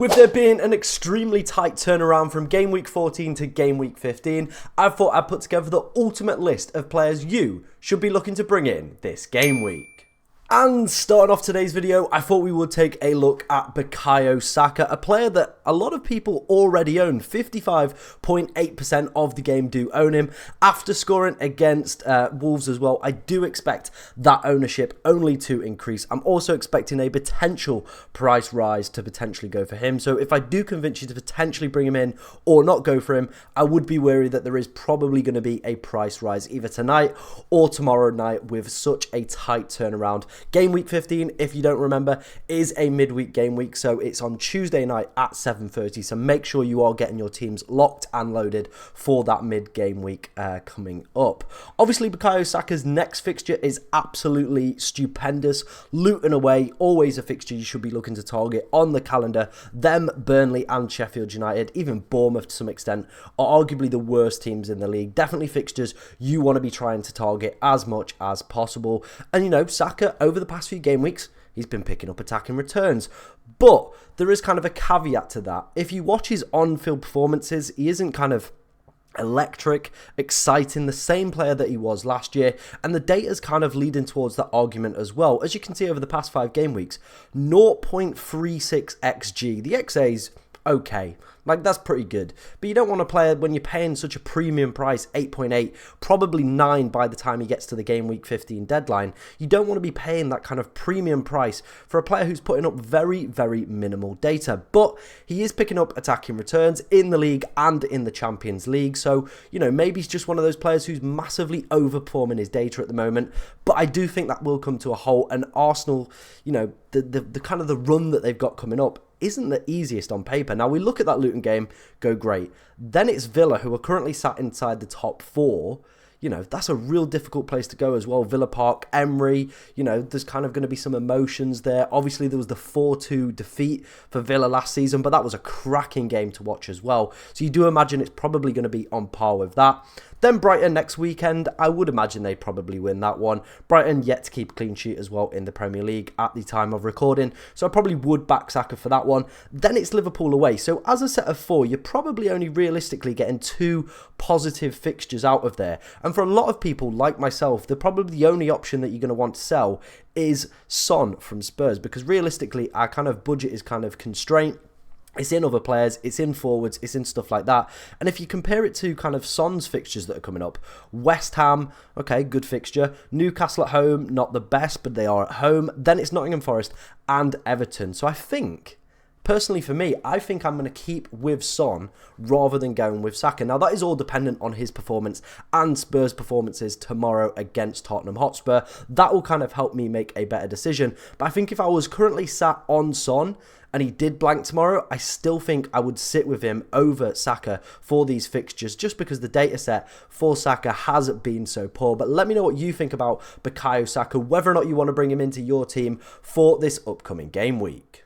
With there being an extremely tight turnaround from game week 14 to game week 15, I thought I'd put together the ultimate list of players you should be looking to bring in this game week. And starting off today's video, I thought we would take a look at Bukayo Saka, a player that a lot of people already own. 55.8% of the game do own him. After scoring against Wolves as well, I do expect that ownership only to increase. I'm also expecting a potential price rise to potentially go for him. So if I do convince you to potentially bring him in or not go for him, I would be wary that there is probably going to be a price rise either tonight or tomorrow night with such a tight turnaround. Game week 15, if you don't remember, is a midweek game week, so it's on Tuesday night at 7:30, so make sure you are getting your teams locked and loaded for that mid-game week coming up. Obviously, Bukayo Saka's next fixture is absolutely stupendous. Luton away, always a fixture you should be looking to target on the calendar. Them, Burnley and Sheffield United, even Bournemouth to some extent, are arguably the worst teams in the league. Definitely fixtures you want to be trying to target as much as possible. And you know, Saka, over the past few game weeks, he's been picking up attacking returns. But there is kind of a caveat to that. If you watch his on-field performances, he isn't kind of electric, exciting, the same player that he was last year, and the data's kind of leading towards that argument as well. As you can see over the past 5 game weeks, 0.36 XG. The XA's okay, like that's pretty good, but you don't want to play when you're paying such a premium price, 8.8, probably 9 by the time he gets to the game week 15 deadline. You don't want to be paying that kind of premium price for a player who's putting up very, very minimal data, but he is picking up attacking returns in the league and in the Champions League, so you know, maybe he's just one of those players who's massively overperforming his data at the moment, but I do think that will come to a halt, and Arsenal, you know, the kind of the run that they've got coming up isn't the easiest on paper. Now, we look at that Luton game, go great. Then it's Villa, who are currently sat inside the top 4. You know, that's a real difficult place to go as well. Villa Park, Emery, you know, there's kind of going to be some emotions there. Obviously, there was the 4-2 defeat for Villa last season, but that was a cracking game to watch as well. So you do imagine it's probably going to be on par with that. Then Brighton next weekend, I would imagine they probably win that one. Brighton yet to keep a clean sheet as well in the Premier League at the time of recording, so I probably would back Saka for that one. Then it's Liverpool away, so as a set of 4, you're probably only realistically getting 2 positive fixtures out of there. And for a lot of people like myself, they're probably the only option that you're going to want to sell is Son from Spurs, because realistically our kind of budget is kind of constrained. It's in other players, it's in forwards, it's in stuff like that. And if you compare it to kind of Son's fixtures that are coming up, West Ham, okay, good fixture. Newcastle at home, not the best, but they are at home. Then it's Nottingham Forest and Everton. So I think, personally for me, I think I'm going to keep with Son rather than going with Saka. Now, that is all dependent on his performance and Spurs' performances tomorrow against Tottenham Hotspur. That will kind of help me make a better decision. But I think if I was currently sat on Son and he did blank tomorrow, I still think I would sit with him over Saka for these fixtures, just because the data set for Saka has been so poor. But let me know what you think about Bukayo Saka, whether or not you want to bring him into your team for this upcoming game week.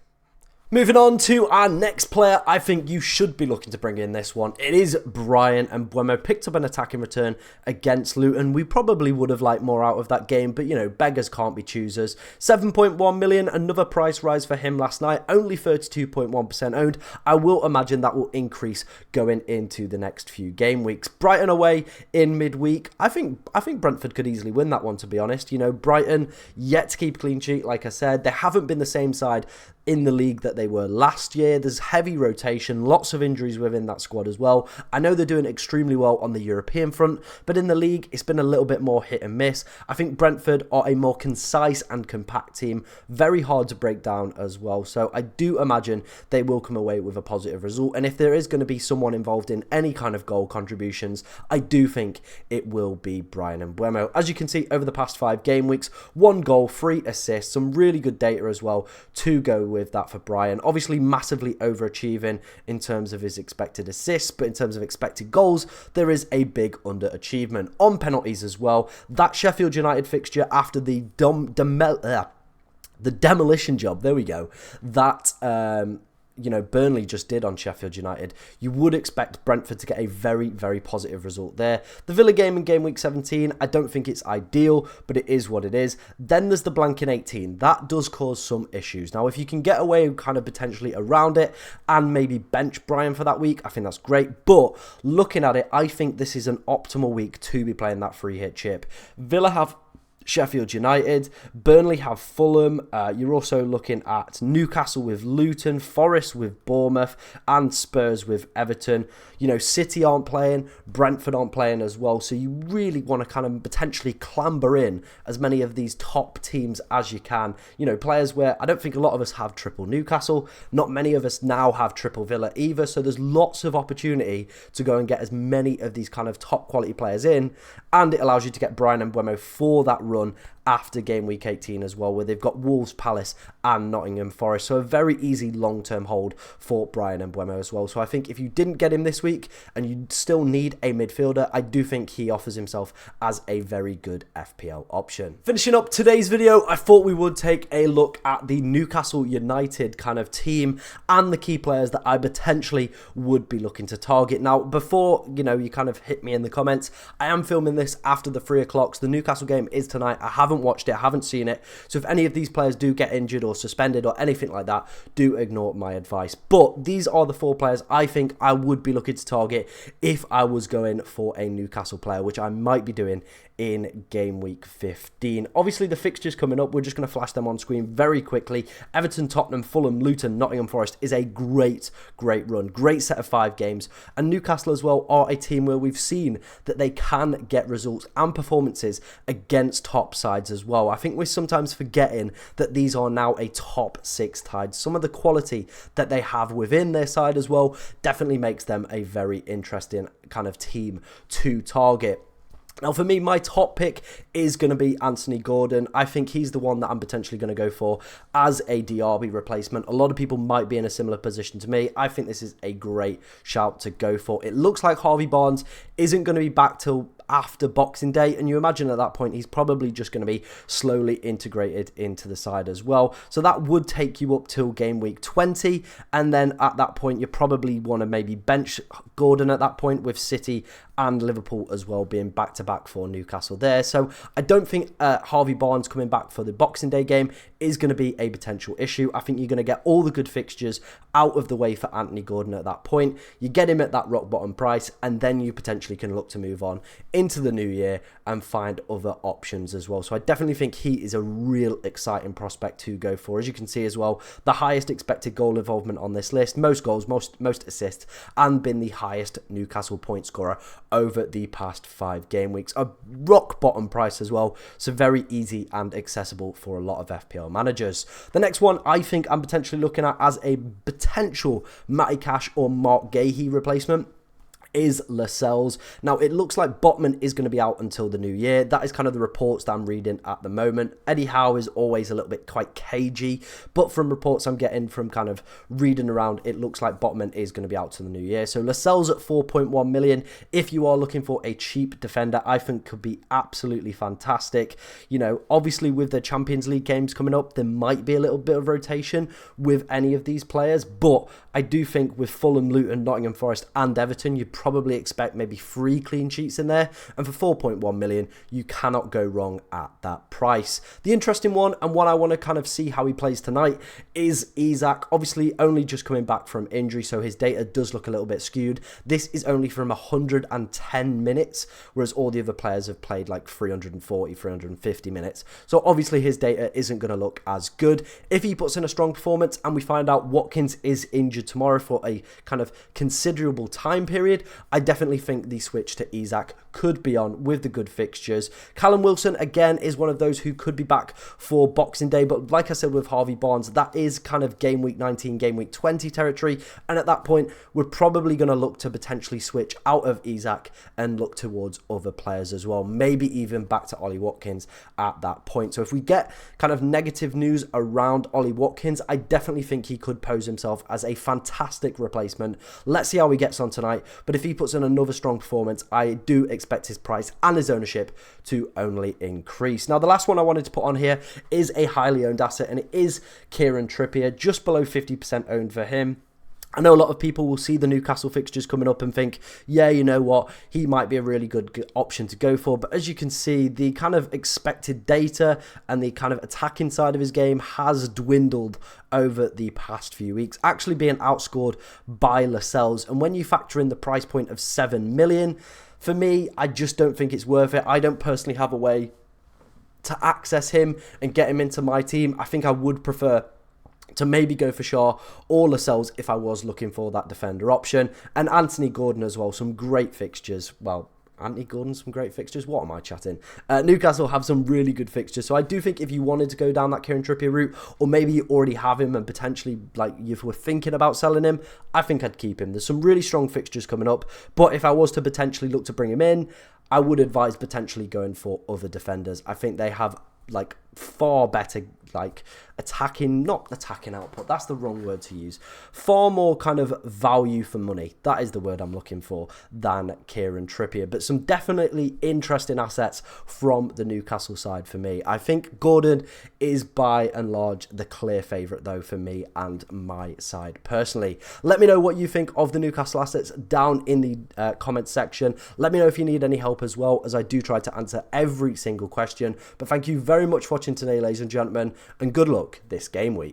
Moving on to our next player, I think you should be looking to bring in this one. It is Bryan Mbeumo. Picked up an attacking return against Luton. We probably would have liked more out of that game, but you know, beggars can't be choosers. 7.1 million, another price rise for him last night. Only 32.1% owned. I will imagine that will increase going into the next few game weeks. Brighton away in midweek. I think Brentford could easily win that one, to be honest. You know, Brighton yet to keep a clean sheet, like I said. They haven't been the same side in the league that they were last year. There's heavy rotation, lots of injuries within that squad as well. I know they're doing extremely well on the European front, but in the league, it's been a little bit more hit and miss. I think Brentford are a more concise and compact team, very hard to break down as well. So I do imagine they will come away with a positive result. And if there is going to be someone involved in any kind of goal contributions, I do think it will be Bryan Mbeumo. As you can see, over the past 5 game weeks, 1 goal, 3 assists, some really good data as well to go with that for Bryan. Obviously massively overachieving in terms of his expected assists, but in terms of expected goals, there is a big underachievement. On penalties as well, that Sheffield United fixture after the demolition job, there we go, that you know, Burnley just did on Sheffield United, you would expect Brentford to get a very, very positive result there. The Villa game in game week 17, I don't think it's ideal, but it is what it is. Then there's the blank in 18. That does cause some issues. Now, if you can get away kind of potentially around it and maybe bench Brian for that week, I think that's great. But looking at it, I think this is an optimal week to be playing that free hit chip. Villa have Sheffield United, Burnley have Fulham, you're also looking at Newcastle with Luton, Forest with Bournemouth, and Spurs with Everton. You know, City aren't playing, Brentford aren't playing as well, so you really want to kind of potentially clamber in as many of these top teams as you can. You know, players where I don't think a lot of us have triple Newcastle, not many of us now have triple Villa either, so there's lots of opportunity to go and get as many of these kind of top quality players in, and it allows you to get Brian Mbeumo for that run after game week 18 as well, where they've got Wolves, Palace and Nottingham Forest, so a very easy long-term hold for Brian Mbeumo as well. So I think if you didn't get him this week and you still need a midfielder, I do think he offers himself as a very good FPL option. Finishing up today's video, I thought we would take a look at the Newcastle United kind of team and the key players that I potentially would be looking to target. Now, before, you know, you kind of hit me in the comments, I am filming this after the 3 o'clock. The Newcastle game is tonight. I haven't watched it, I haven't seen it, so if any of these players do get injured or suspended or anything like that, do ignore my advice. But these are the 4 players I think I would be looking to target if I was going for a Newcastle player, which I might be doing in game week 15. Obviously the fixtures coming up, we're just going to flash them on screen very quickly. Everton, Tottenham, Fulham, Luton, Nottingham Forest is a great run, great set of 5 games, and Newcastle as well are a team where we've seen that they can get results and performances against top sides as well. I think we're sometimes forgetting that these are now a top 6 side. Some of the quality that they have within their side as well definitely makes them a very interesting kind of team to target. Now, for me, my top pick is going to be Anthony Gordon. I think he's the one that I'm potentially going to go for as a DRB replacement. A lot of people might be in a similar position to me. I think this is a great shout to go for. It looks like Harvey Barnes isn't going to be back till after Boxing Day, and you imagine at that point he's probably just going to be slowly integrated into the side as well. So that would take you up till game week 20, and then at that point you probably want to maybe bench Gordon at that point, with City and Liverpool as well being back-to-back for Newcastle there. So I don't think Harvey Barnes coming back for the Boxing Day game is going to be a potential issue. I think you're going to get all the good fixtures out of the way for Anthony Gordon at that point. You get him at that rock bottom price, and then you potentially can look to move on into the new year and find other options as well. So I definitely think he is a real exciting prospect to go for. As you can see as well, the highest expected goal involvement on this list, most goals, most assists, and been the highest Newcastle point scorer over the past 5 game weeks. A rock bottom price as well, so very easy and accessible for a lot of FPL managers. The next one I think I'm potentially looking at as a potential Matty Cash or Mark Gahey replacement is Lascelles. Now, it looks like Botman is going to be out until the new year. That is kind of the reports that I'm reading at the moment. Eddie Howe is always a little bit quite cagey, but from reports I'm getting from kind of reading around, it looks like Botman is going to be out to the new year. So Lascelles at 4.1 million, if you are looking for a cheap defender, I think could be absolutely fantastic. You know, obviously with the Champions League games coming up, there might be a little bit of rotation with any of these players, but I do think with Fulham, Luton, Nottingham Forest and Everton, you probably expect maybe 3 clean sheets in there, and for 4.1 million you cannot go wrong at that price. The interesting one, and one I want to kind of see how he plays tonight, is Isak. Obviously only just coming back from injury, so his data does look a little bit skewed. This is only from 110 minutes, whereas all the other players have played like 340, 350 minutes. So obviously his data isn't going to look as good. If he puts in a strong performance and we find out Watkins is injured tomorrow for a kind of considerable time period, I definitely think the switch to Isak could be on with the good fixtures. Callum Wilson, again, is one of those who could be back for Boxing Day, but like I said with Harvey Barnes, that is kind of game week 19, game week 20 territory, and at that point, we're probably going to look to potentially switch out of Isak and look towards other players as well, maybe even back to Ollie Watkins at that point. So if we get kind of negative news around Ollie Watkins, I definitely think he could pose himself as a fantastic replacement. Let's see how he gets on tonight, but if if he puts in another strong performance, I do expect his price and his ownership to only increase. Now, the last one I wanted to put on here is a highly owned asset, and it is Kieran Trippier, just below 50% owned for him. I know a lot of people will see the Newcastle fixtures coming up and think, yeah, you know what, he might be a really good option to go for. But as you can see, the kind of expected data and the kind of attacking side of his game has dwindled over the past few weeks, actually being outscored by Lascelles. And when you factor in the price point of 7 million, for me, I just don't think it's worth it. I don't personally have a way to access him and get him into my team. I think I would prefer to maybe go for Shaw or Lascelles if I was looking for that defender option. And Anthony Gordon as well, some great fixtures. Well, Anthony Gordon, some great fixtures. What am I chatting? Newcastle have some really good fixtures. So I do think if you wanted to go down that Kieran Trippier route, or maybe you already have him and potentially like you were thinking about selling him, I think I'd keep him. There's some really strong fixtures coming up. But if I was to potentially look to bring him in, I would advise potentially going for other defenders. I think they have like far better not attacking output, that's the wrong word to use, far more kind of value for money, that is the word I'm looking for, than Kieran Trippier. But some definitely interesting assets from the Newcastle side for me. I think Gordon is by and large the clear favourite though for me and my side personally. Let me know what you think of the Newcastle assets down in the comments section. Let me know if you need any help as well, as I do try to answer every single question. But thank you very much for watching today, ladies and gentlemen, and good luck this game week.